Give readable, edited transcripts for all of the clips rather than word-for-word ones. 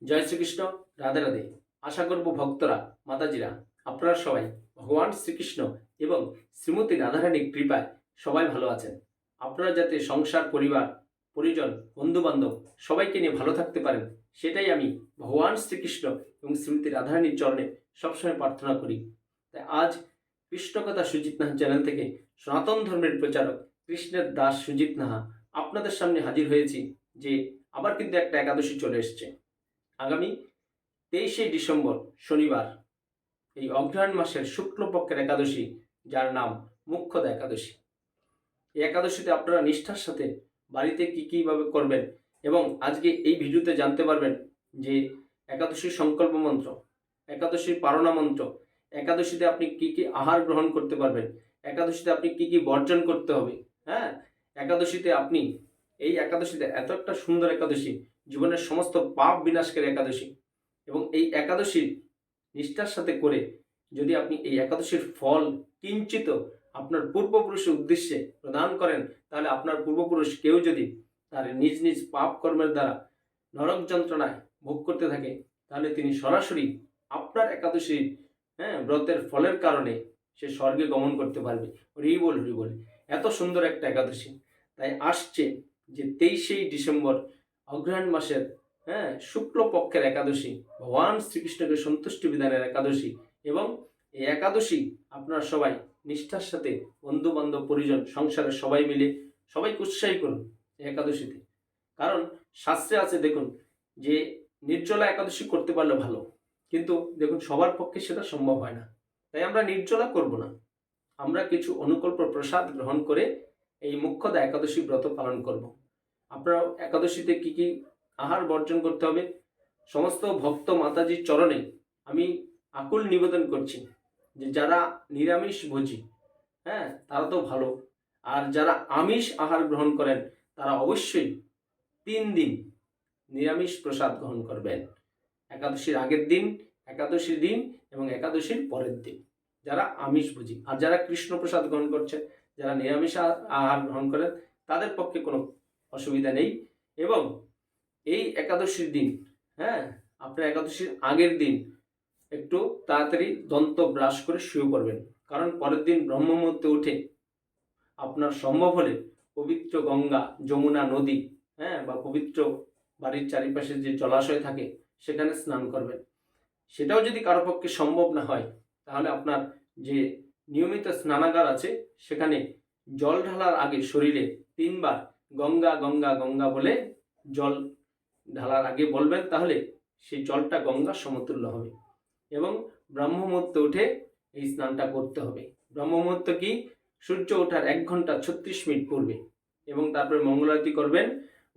জয় শ্রীকৃষ্ণ। রাধে রাধে। আশা করব ভক্তরা, মাতাজিরা, আপনারা সবাই ভগবান শ্রীকৃষ্ণ এবং শ্রীমতী রাধারানীর কৃপায় সবাই ভালো আছেন। আপনারা যাতে সংসার, পরিবার, পরিজন, বন্ধুবান্ধব সবাইকে নিয়ে ভালো থাকতে পারেন, সেটাই আমি ভগবান শ্রীকৃষ্ণ এবং শ্রীমতী রাধারানীর চরণে সবসময় প্রার্থনা করি। তাই আজ কৃষ্ণকথা সুজিত নাহা চ্যানেল থেকে সনাতন ধর্মের প্রচারক কৃষ্ণের দাস সুজিত নাহা আপনাদের সামনে হাজির হয়েছি যে আবার কিন্তু একটা একাদশী চলে এসছে। আগামী 23শে ডিসেম্বর শনিবার এই অগ্রহায়ণ মাসের শুক্লপক্ষের একাদশী, যার নাম মুখ্যদা একাদশী। এই একাদশীতে আপনারা নিষ্ঠার সাথে বাড়িতে কীভাবে করবেন এবং আজকে এই ভিডিওতে জানতে পারবেন যে একাদশীর সংকল্প মন্ত্র, একাদশীর পারণা মন্ত্র, একাদশীতে আপনি কি কি আহার গ্রহণ করতে পারবেন, একাদশীতে আপনি কি কি বর্জন করতে হবে। হ্যাঁ, একাদশীতে আপনি এই একাদশীতে এত একটা সুন্দর একাদশী, জীবনের সমস্ত পাপ বিনাশকারী একাদশী, এবং এই একাদশী নিষ্ঠার সাথে করে যদি আপনি এই একাদশীর ফল কিঞ্চিত আপনার পূর্বপুরুষের উদ্দেশ্যে প্রদান করেন, তাহলে আপনার পূর্বপুরুষ কেউ যদি তার নিজ নিজ পাপ কর্মের দ্বারা নরক যন্ত্রণায় ভোগ করতে থাকে, তাহলে তিনি সরাসরি আপনার একাদশী ব্রতের ফলের কারণে সে স্বর্গে গমন করতে পারবে। হরি বল, হরি বল। এত সুন্দর একটা একাদশী। তাই আসছে যে 23শে ডিসেম্বর অগ্রহায়ণ মাসের শুক্লপক্ষের একাদশী, ভগবান শ্রীকৃষ্ণকে সন্তুষ্টি বিধানের একাদশী। এবং এই একাদশী আপনারা সবাই নিষ্ঠার সাথে বন্ধু বান্ধব, পরিজন, সংসারের সবাই মিলে সবাইকে উৎসাহী করুন এই একাদশীতে। কারণ শাস্ত্রে আছে, দেখুন, যে নির্জলা একাদশী করতে পারলে ভালো, কিন্তু দেখুন সবার পক্ষে সেটা সম্ভব হয় না। তাই আমরা নির্জলা করব না, আমরা কিছু অনুকল্প প্রসাদ গ্রহণ করে এই মুখ্যদা একাদশী ব্রত পালন করব। আপনারা একাদশীতে কি কি আহার বর্জন করতে হবে, সমস্ত ভক্ত মাতাজির চরণে আমি আকুল নিবেদন করছি যে যারা নিরামিষ ভোজী, তারা তো ভালো, আর যারা আমিষ আহার গ্রহণ করেন তারা অবশ্যই 3 দিন নিরামিষ প্রসাদ গ্রহণ করবেন। একাদশীর আগের দিন, একাদশীর দিন এবং একাদশীর পরের দিন, যারা আমিষ ভোজী। আর যারা কৃষ্ণ প্রসাদ গ্রহণ করছে, যারা নিরামিষ আহার গ্রহণ করেন, তাদের পক্ষে কোনো অসুবিধা নেই। এবং এই একাদশীর দিন, আপনার একাদশীর আগের দিন একটু তাড়াতাড়ি দন্ত ব্রাশ করে শুয়ে পড়বেন, কারণ পরের দিন ব্রহ্ম মুহূর্তে উঠে আপনার সম্ভব হলে পবিত্র গঙ্গা, যমুনা নদী, বা পবিত্র বাড়ির চারিপাশে যে জলাশয় থাকে সেখানে স্নান করবেন। সেটাও যদি কারো পক্ষে সম্ভব না হয়, তাহলে আপনার যে নিয়মিত স্নানাগার আছে সেখানে জল ঢালার আগে শরীরে 3 বার গঙ্গা গঙ্গা গঙ্গা বলে জল ঢালার আগে বলবেন, তাহলে সেই জলটা গঙ্গার সমতুল্য হবে। এবং ব্রহ্ম মুহূর্তে উঠে এই স্নানটা করতে হবে। ব্রহ্ম মুহূর্ত কি? সূর্য ওঠার 1 ঘন্টা 36 মিনিট পূর্বে। এবং তারপরে মঙ্গলারতি করবেন,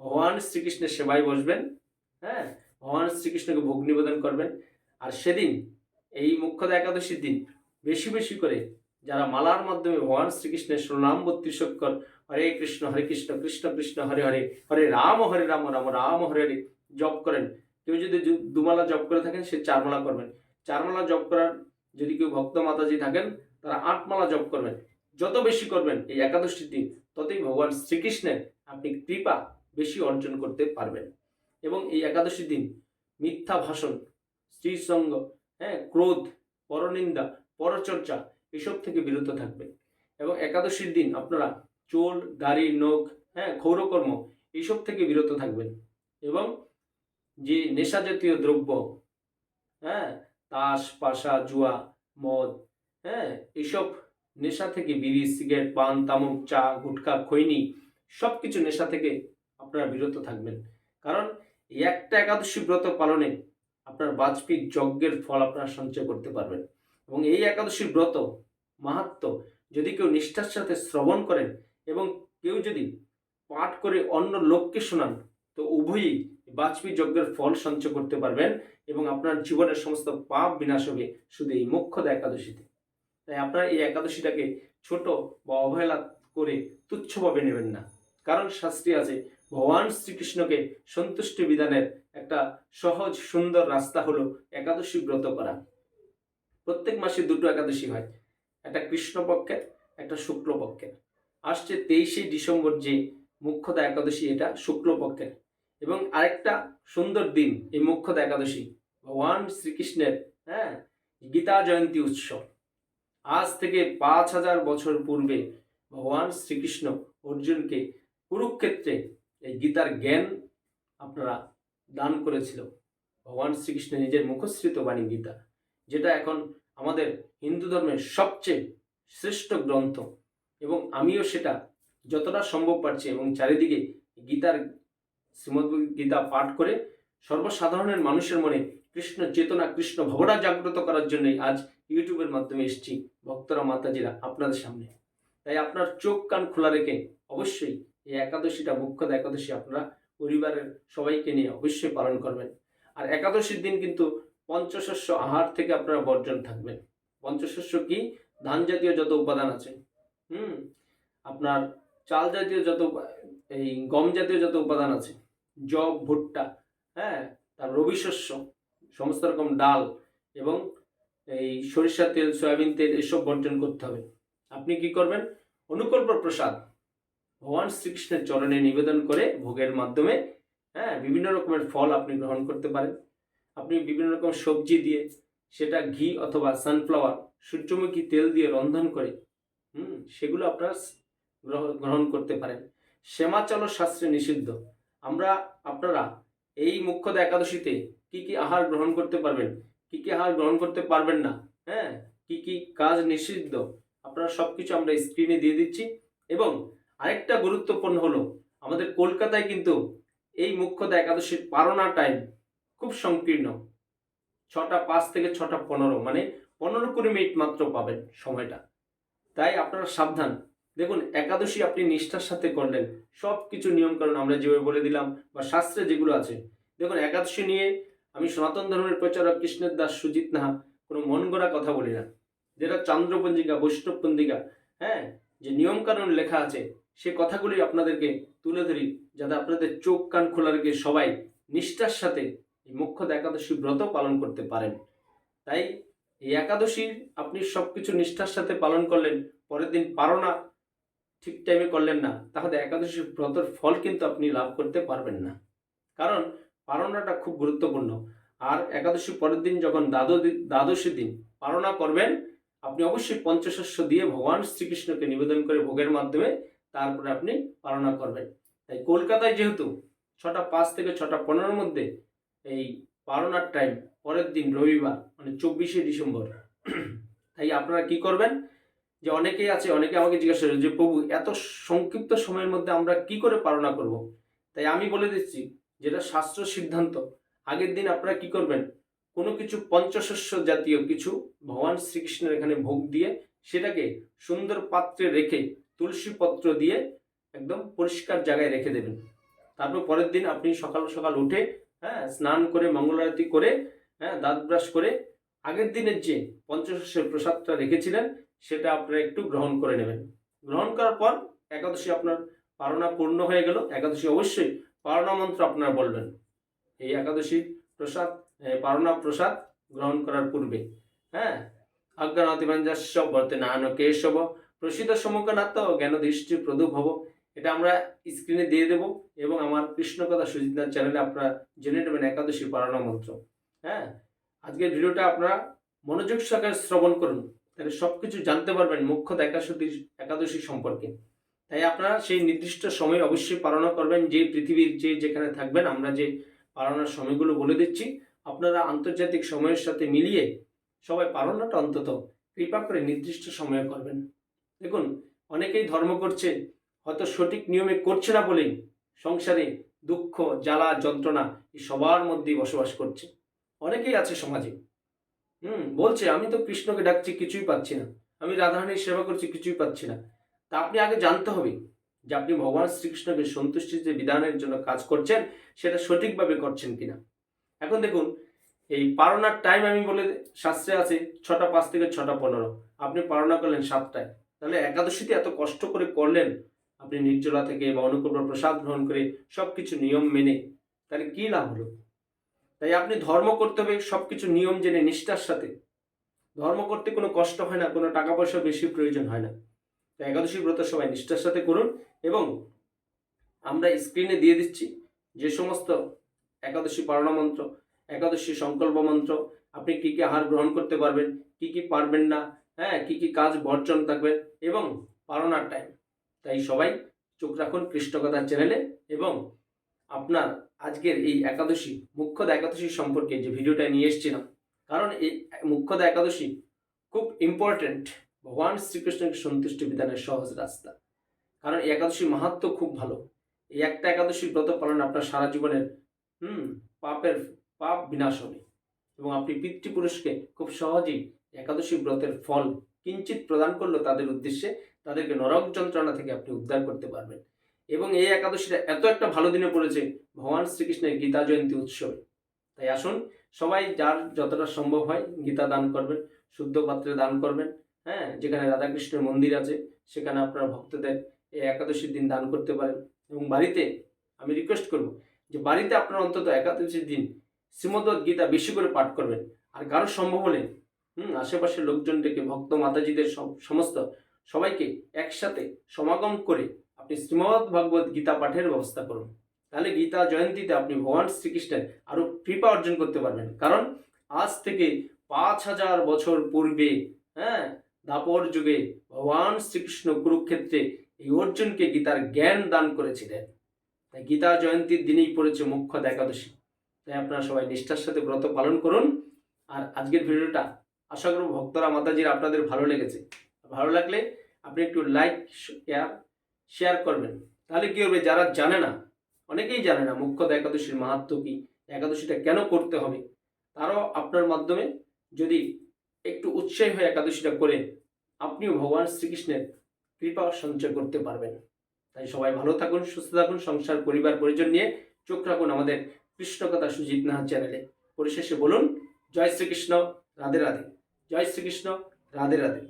ভগবান শ্রীকৃষ্ণের সেবায় বসবেন, ভগবান শ্রীকৃষ্ণকে ভোগ নিবেদন করবেন। আর সেদিন এই মুখ্যদা একাদশীর দিন বেশি বেশি করে যারা মালার মাধ্যমে ভগবান শ্রীকৃষ্ণের সুনাম 32 অক্ষর হরে কৃষ্ণ কৃষ্ণ কৃষ্ণ হরে হরে, হরে রাম রাম রাম হরে হরে জপ করেন। কেউ যদি 2 মালা জপ করে থাকেন, সে 4 মালা করবেন। 4 মালা জপ করার যদি কেউ ভক্ত মাতাজি থাকেন, তারা 8 মালা জপ করবেন। যত বেশি করবেন এই একাদশীর দিন, ততই ভগবান শ্রীকৃষ্ণের আপনি কৃপা বেশি অর্জন করতে পারবেন। এবং এই একাদশীর দিন মিথ্যা ভাষণ, স্ত্রীসঙ্গ, ক্রোধ, পরনিন্দা, পরচর্চা এসব থেকে বিরত থাকবেন। এবং একাদশীর দিন আপনারা চুল, দাড়ি, নখ, ক্ষৌরকর্ম এইসব থেকে বিরত থাকবেন। এবং যে নেশা জাতীয় দ্রব্য, তাস, পাশা, জুয়া, মদ, এইসব নেশা থেকে বিড়ি, সিগারেট, পান, তামাক, চা, গুটখা, খৈনি সব কিছু নেশা থেকে আপনারা বিরত থাকবেন। কারণ এই একটা একাদশী ব্রত পালনে আপনার বাজপেয়ী যজ্ঞের ফল আপনারা সঞ্চয় করতে পারবেন। এবং এই একাদশীর ব্রত মাহাত্ম্য যদি কেউ নিষ্ঠার সাথে শ্রবণ করেন এবং কেউ যদি পাঠ করে অন্য লোককে শোনান, তো উভয়ই বাজপেয়ী যজ্ঞের ফল সঞ্চয় করতে পারবেন এবং আপনার জীবনের সমস্ত পাপ বিনাশ হবে শুধু এই মুখ্যদা একাদশীতে। তাই আপনারা এই একাদশীটাকে ছোট বা অবহেলা করে তুচ্ছভাবে নেবেন না। কারণ শাস্ত্রে আছে, ভগবান শ্রীকৃষ্ণকে সন্তুষ্টি বিধানের একটা সহজ সুন্দর রাস্তা হলো একাদশী ব্রত করা। প্রত্যেক মাসে 2টো একাদশী হয়, একটা কৃষ্ণপক্ষের, একটা শুক্লপক্ষের। আসছে 23শে ডিসেম্বর যে মুখ্যদা একাদশী, এটা শুক্লপক্ষের। এবং আরেকটা সুন্দর দিন এই মোক্ষদা একাদশী, ভগবান শ্রীকৃষ্ণের গীতা জয়ন্তী উৎসব। আজ থেকে 5000 বছর পূর্বে ভগবান শ্রীকৃষ্ণ অর্জুনকে কুরুক্ষেত্রে এই গীতার জ্ঞান আপনারা দান করেছিল। ভগবান শ্রীকৃষ্ণ নিজের মুখশ্রিত বাণী গীতা, যেটা এখন আমাদের হিন্দু ধর্মের সবচেয়ে শ্রেষ্ঠ গ্রন্থ, এবং আমিও সেটা যতটা সম্ভব পারছি এবং চারিদিকে গীতার শ্রীমদ্ গীতা পাঠ করে সর্বসাধারণের মানুষের মনে কৃষ্ণ চেতনা, কৃষ্ণ ভাবনা জাগ্রত করার জন্যই আজ ইউটিউবের মাধ্যমে এসেছি ভক্তরা, মাতাজিরা আপনাদের সামনে। তাই আপনার চোখ কান খোলা রেখে অবশ্যই এই একাদশীটা, মোক্ষদা একাদশী আপনারা পরিবারের সবাইকে নিয়ে অবশ্যই পালন করবেন। আর একাদশীর দিন কিন্তু পঞ্চশস্য আহার থেকে আপনারা বর্জন থাকবেন। পঞ্চশস্য কি? ধান জাতীয় যত উপাদান আছে, আপনার চাল জাতীয় যত, এই গম জাতীয় যত উপাদান আছে, জব, ভুট্টা, তার রবি শস্য, সমস্ত রকম ডাল এবং এই সরিষা তেল, সয়াবিন তেল, এসব বর্জন করতে হবে। আপনি কি করবেন? অনুকল্প প্রসাদ ভগবান শ্রীকৃষ্ণের চরণে নিবেদন করে ভোগের মাধ্যমে বিভিন্ন রকমের ফল আপনি গ্রহণ করতে পারেন। আপনি বিভিন্ন রকম সবজি দিয়ে, সেটা ঘি অথবা সানফ্লাওয়ার, সূর্যমুখী তেল দিয়ে রন্ধন করে সেগুলো আপনারা গ্রহণ করতে পারেন। শ্যামাচল শাস্ত্রে নিষিদ্ধ। আপনারা এই মোক্ষদা একাদশীতে কি কি আহার গ্রহণ করতে পারবেন, কি কি আহার গ্রহণ করতে পারবেন না, কি কি কাজ নিষিদ্ধ, আপনারা সবকিছু আমরা স্ক্রিনে দিয়ে দিচ্ছি। এবং আরেকটা গুরুত্বপূর্ণ হলো, আমাদের কলকাতায় কিন্তু এই মোক্ষদা একাদশীর পারনা টাইম খুব সংকীর্ণ। 6:05 থেকে 6:15, মানে 15-20 মিনিট মাত্র পাবেন সময়টা। তাই আপনারা সাবধান। দেখুন, একাদশী আপনি নিষ্ঠার সাথে করলেন, সব কিছু নিয়মকানুন আমরা যেভাবে বলে দিলাম বা শাস্ত্রে যেগুলো আছে। দেখুন, একাদশী নিয়ে আমি সনাতন ধর্মের প্রচারক কৃষ্ণের দাস সুজিত নাহা কোনো মন গড়া কথা বলি না। যেটা চান্দ্রপঞ্জিকা, বৈষ্ণব পঞ্জিকা, যে নিয়মকানুন লেখা আছে, সে কথাগুলি আপনাদেরকে তুলে ধরি, যাতে আপনাদের চোখ কান খোলা রেখে সবাই নিষ্ঠার সাথে এই মোক্ষদা একাদশী ব্রত পালন করতে পারেন। তাই এই একাদশীর আপনি সবকিছু নিষ্ঠার সাথে পালন করলেন, পরের দিন পারনা ঠিক টাইমে করলেন না, তাহলে একাদশী ব্রতের ফল কিন্তু আপনি লাভ করতে পারবেন না। কারণ পারনাটা খুব গুরুত্বপূর্ণ। আর একাদশী পরের দিন যখন দ্বাদশী দিন পারনা করবেন, আপনি অবশ্যই পঞ্চশস্য দিয়ে ভগবান শ্রীকৃষ্ণকে নিবেদন করে ভোগের মাধ্যমে তারপরে আপনি পালনা করবেন। তাই কলকাতায় যেহেতু 6:05 থেকে 6:15 মধ্যে এই পালনার টাইম, পরের দিন রবিবার মানে 24শে ডিসেম্বর, তাই আপনারা কি করবেন, যে অনেকে আমাকে জিজ্ঞাসা করে যে প্রভু, এত সংক্ষিপ্ত সময়ের মধ্যে আমরা কি করে পালনা করব। তাই আমি বলে দিচ্ছি, যেটা শাস্ত্র সিদ্ধান্ত, আগের দিন আপনারা কি করবেন, কোনো কিছু পঞ্চশস্য জাতীয় কিছু ভগবান শ্রীকৃষ্ণের এখানে ভোগ দিয়ে সেটাকে সুন্দর পাত্রে রেখে তুলসী পত্র দিয়ে একদম পরিষ্কার জায়গায় রেখে দেবেন। তারপর পরের দিন আপনি সকাল সকাল উঠে স্নান করে, মঙ্গল আরতি করে, দাঁত ব্রাশ করে আগের দিনের যে পঞ্চশস্যের প্রসাদটা রেখেছিলেন সেটা আপনারা একটু গ্রহণ করে নেবেন। গ্রহণ করার পর একাদশী আপনার পালনা পূর্ণ হয়ে গেল। একাদশী অবশ্যই পালনা মন্ত্র আপনারা বলবেন এই একাদশীর প্রসাদ, পালনা প্রসাদ গ্রহণ করার পূর্বে। অজ্ঞানতিমাঞ্জাস্য বর্তে নান কেশব প্রসিদ্ধ সমুখনাথ জ্ঞান দৃষ্টি প্রদুভব। এটা আমরা স্ক্রিনে দিয়ে দেব এবং আমার কৃষ্ণকথা সুজিতনাথ চ্যানেলে আপনারা জেনে নেবেন একাদশী পালনা মন্ত্র। আজকের ভিডিওটা আপনারা মনোযোগ সহকারে শ্রবণ করুন, তাহলে সবকিছু জানতে পারবেন মোক্ষদা একাদশী সম্পর্কে। তাই আপনারা সেই নির্দিষ্ট সময় অবশ্যই পালনা করবেন। যে পৃথিবীর যেখানে থাকবেন, আমরা যে পালনার সময়গুলো বলে দিচ্ছি, আপনারা আন্তর্জাতিক সময়ের সাথে মিলিয়ে সবাই পালনাটা অন্তত কৃপা করে নির্দিষ্ট সময়ে করবেন। দেখুন, অনেকেই ধর্ম করছে, হয়তো সঠিক নিয়মে করছে না বলেই সংসারে দুঃখ, জ্বালা, যন্ত্রণা এই সবার মধ্যেই বসবাস করছে। অনেকেই আছে সমাজে, বলছে আমি তো কৃষ্ণকে ডাকছি, কিছুই পাচ্ছি না, আমি রাধারানীর সেবা করছি, কিছুই পাচ্ছি না। তা আপনি আগে জানতে হবে যে আপনি ভগবান শ্রীকৃষ্ণকে সন্তুষ্টির যে বিধানের জন্য কাজ করছেন সেটা সঠিকভাবে করছেন কিনা। এখন দেখুন, এই পালনার টাইম আমি বলে শাস্ত্রে আছে 6:05 থেকে 6:15, আপনি পালনা করলেন 7টায়, তাহলে একাদশীতে এত কষ্ট করে করলেন আপনি নির্জলা থেকে বা অনুকূল প্রসাদ গ্রহণ করে সবকিছু নিয়ম মেনে, তাহলে কি লাভ হলো। তাই আপনি ধর্ম করতে হবে সবকিছু নিয়ম জেনে নিষ্ঠার সাথে। ধর্ম করতে কোনো কষ্ট হয় না, কোনো টাকা পয়সা বেশি প্রয়োজন হয় না। তো একাদশী ব্রত সবাই নিষ্ঠার সাথে করুন এবং আমরা স্ক্রিনে দিয়ে দিচ্ছি যে সমস্ত একাদশী পারণা মন্ত্র, একাদশী সংকল্প মন্ত্র, আপনি কী কী আহার গ্রহণ করতে পারবেন, কী কী পারবেন না, হ্যাঁ, কী কী কাজ বর্জন থাকবেন এবং পারণার টাইম। তাই সবাই চোখ রাখুন কৃষ্ণকথা চ্যানেলে। এবং আপনার আজকের এই একাদশী, মুখ্যদা একাদশী সম্পর্কে যে ভিডিওটা নিয়ে এসেছিলাম, কারণ এই মুখ্যদা একাদশী খুব ইম্পর্টেন্ট, ভগবান শ্রীকৃষ্ণকে সন্তুষ্টি বিধানের সহজ রাস্তা। কারণ এই একাদশীর মাহাত্ম্য খুব ভালো। এই একটা একাদশীর ব্রত পালন আপনার সারা জীবনের পাপ বিনাশ হবে এবং আপনি পিতৃপুরুষকে খুব সহজেই একাদশী ব্রতের ফল কিঞ্চিত প্রদান করলেও তাদের উদ্দেশ্যে তাদেরকে নরক যন্ত্রণা থেকে আপনি উদ্ধার করতে পারবেন। এবং এই একাদশীটা এত একটা ভালো দিনে পড়েছে ভগবান শ্রীকৃষ্ণের গীতা জয়ন্তী উৎসবে। তাই আসুন সবাই যার যতটা সম্ভব হয় গীতা দান করবেন, শুদ্ধ পাত্রে দান করবেন। হ্যাঁ, যেখানে রাধাকৃষ্ণের মন্দির আছে সেখানে আপনার ভক্তদের এই একাদশীর দিন দান করতে পারেন। এবং বাড়িতে আমি রিকোয়েস্ট করব যে বাড়িতে আপনার অন্তত একাদশীর দিন শ্রীমদ্ভগবৎ গীতা বেশি করে পাঠ করবেন। আর কারো সম্ভব হলে আশেপাশের লোকজনটাকে, ভক্ত মাতাজিদের সমস্ত সবাইকে একসাথে সমাগম করে আপনি শ্রীমদ্ ভাগবত গীতা পাঠের ব্যবস্থা করুন। তাহলে গীতা জয়ন্তীতে আপনি ভগবান শ্রীকৃষ্ণের আরও কৃপা অর্জন করতে পারবেন। কারণ আজ থেকে 5000 বছর পূর্বে, দ্বাপর যুগে ভগবান শ্রীকৃষ্ণ কুরুক্ষেত্রে এই অর্জুনকে গীতার জ্ঞান দান করেছিলেন। তাই গীতা জয়ন্তীর দিনেই পড়েছে মুখ্যদা একাদশী। তাই আপনারা সবাই নিষ্ঠার সাথে ব্রত পালন করুন। আর আজকের ভিডিওটা আশা করব ভক্তরা মাতাজির আপনাদের ভালো লেগেছে। ভালো লাগলে আপনি একটু লাইক শেয়ার করবেন। তাহলে কি হবে, যারা জানে না, অনেকেই জানে না মুখ্যদা একাদশীর মাহাত্ম্য কি, একাদশীটা কেন করতে হবে, তারাও আপনার মাধ্যমে যদি একটু উৎসাহী হয়ে একাদশীটা করে আপনিও ভগবান শ্রীকৃষ্ণের কৃপা সঞ্চয় করতে পারবেন। তাই সবাই ভালো থাকুন, সুস্থ থাকুন, সংসার পরিবার পরিজন নিয়ে চোখ রাখুন আমাদের কৃষ্ণকথা সুজিত নাহার চ্যানেলে। পরিশেষে বলুন জয় শ্রীকৃষ্ণ, রাধে রাধে। জয় শ্রীকৃষ্ণ, রাধে রাধে।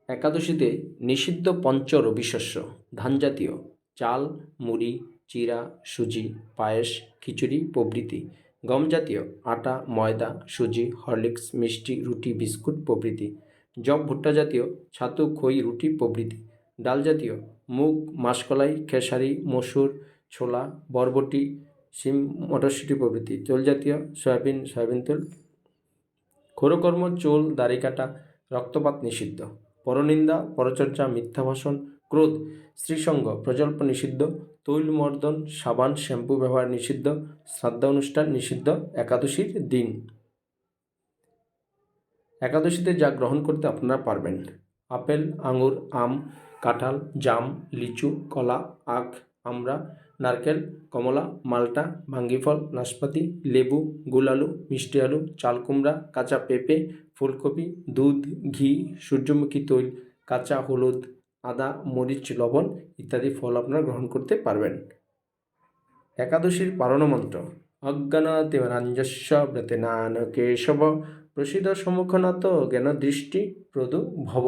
একাদশীতে নিষিদ্ধ পঞ্চ রবিশস্য, ধান জাতীয়, চাল, মুড়ি, চিরা, সুজি, পায়েস, খিচুড়ি প্রভৃতি, গম জাতীয়, আটা, ময়দা, সুজি, হরলিক্স, মিষ্টি, রুটি, বিস্কুট প্রভৃতি, জব ভুট্টা জাতীয়, ছাতু, খই, রুটি প্রভৃতি, ডাল জাতীয়, মুগ, মাসকলাই, খেসারি, মসুর, ছোলা, বরবটি, শিম, মটরশুঁটি প্রভৃতি, তেল জাতীয়, সয়াবিন তেল, ক্ষৌরকর্ম, চুল, দাড়ি কাটা, রক্তপাত নিষিদ্ধ, পরনিন্দা, পরচর্চা, মিথ্যা ভাষণ, ক্রোধ, স্ত্রীসঙ্গ, প্রজল্প নিষিদ্ধ, তৈল মর্দন, সাবান, শ্যাম্পু ব্যবহার নিষিদ্ধ, শ্রাদ্ধ অনুষ্ঠান নিষিদ্ধ। একাদশীর দিন একাদশীতে যা গ্রহণ করতে আপনারা পারবেন: আপেল, আঙুর, আম, কাঁঠাল, জাম, লিচু, কলা, আখ, আমড়া, নারকেল, কমলা, মাল্টা, ভাঙ্গিফল, নাশপাতি, লেবু, গুলালু, মিষ্টি আলু, চাল কুমড়া, কাঁচা পেঁপে, ফুলকপি, দুধ, ঘি, সূর্যমুখী তৈল, কাঁচা হলুদ, আদা, মরিচ, লবণ ইত্যাদি ফল আপনারা গ্রহণ করতে পারবেন। একাদশীর পারণ মন্ত্র: অজ্ঞানতিমিরান্ধস্য ব্রতেনান কেশব প্রসিদ্ধ সম্মুখনত জ্ঞান দৃষ্টি প্রদু ভব।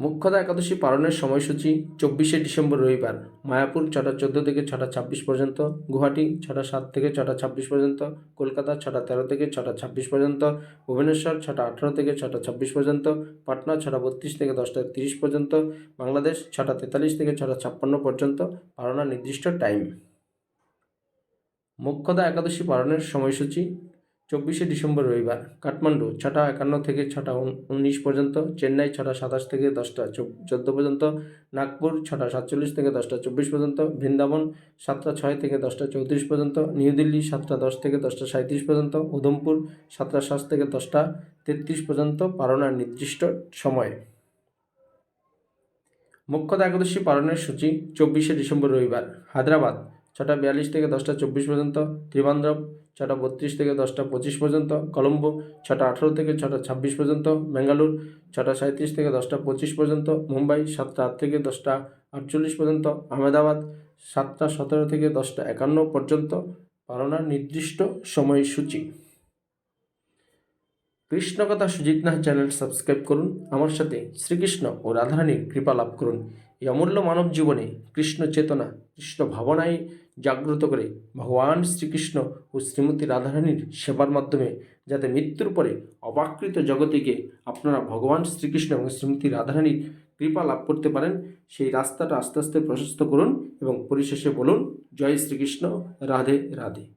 মুখ্যদা একাদশী পালনের সময়সূচি: 24শে ডিসেম্বর রবিবার মায়াপুর 6টা 14 থেকে 6টা 26 পর্যন্ত, গুয়াহাটি 6টা 7 থেকে 6টা 26 পর্যন্ত, কলকাতা 6টা 13 থেকে 6টা 26 পর্যন্ত, ভুবনেশ্বর 6টা 18 থেকে 6টা 26 পর্যন্ত, পাটনা 6টা 32 থেকে 10টা 30 পর্যন্ত, বাংলাদেশ 6টা 43 থেকে 6টা 56 পর্যন্ত পালনের নির্দিষ্ট টাইম। মুখ্যদা একাদশী পালনের সময়সূচি: 24শে ডিসেম্বর রবিবার কাঠমান্ডু 6টা 51 থেকে 6টা 19 পর্যন্ত, চেন্নাই 6টা 27 থেকে 10টা 14 পর্যন্ত, নাগপুর 6টা 47 থেকে 10টা 24 পর্যন্ত, বৃন্দাবন 7টা 6 থেকে 10টা 34 পর্যন্ত, নিউ দিল্লি 7টা 10 থেকে 10টা 37 পর্যন্ত, উধমপুর 7টা 7 থেকে 10টা 33 পর্যন্ত পালনের নির্দিষ্ট সময়। মুখ্যদা একাদশী পালনের সূচি: 24শে ডিসেম্বর রবিবার হায়দ্রাবাদ 6টা 42 থেকে 10টা 24 পর্যন্ত, ত্রিবান্দ্রম 6টা 32 থেকে 10টা 25 পর্যন্ত, কলম্বো 6টা 18 থেকে 6টা 26 পর্যন্ত, বেঙ্গালুর 6টা 37 থেকে 10টা 25 পর্যন্ত, মুম্বাই 7টা 8 থেকে 10টা 48 পর্যন্ত, আহমেদাবাদ 7টা 17 থেকে 10টা 51 পর্যন্ত পালনের নির্দিষ্ট সময়সূচি। কৃষ্ণকথা সুজিত নাহার চ্যানেল সাবস্ক্রাইব করুন, আমার সাথে শ্রীকৃষ্ণ ও রাধারানীর কৃপা লাভ করুন। এই অমূল্য মানব জীবনে কৃষ্ণ চেতনা, কৃষ্ণ ভাবনায় জাগ্রত করে ভগবান শ্রীকৃষ্ণ ও শ্রীমতী রাধারানীর সেবার মাধ্যমে যাতে মৃত্যুর পরে অপাকৃত জগতে গিয়ে আপনারা ভগবান শ্রীকৃষ্ণ এবং শ্রীমতী রাধারানীর কৃপা লাভ করতে পারেন, সেই রাস্তাটা আস্তে আস্তে প্রশস্ত করুন এবং পরিশেষে বলুন জয় শ্রীকৃষ্ণ, রাধে রাধে।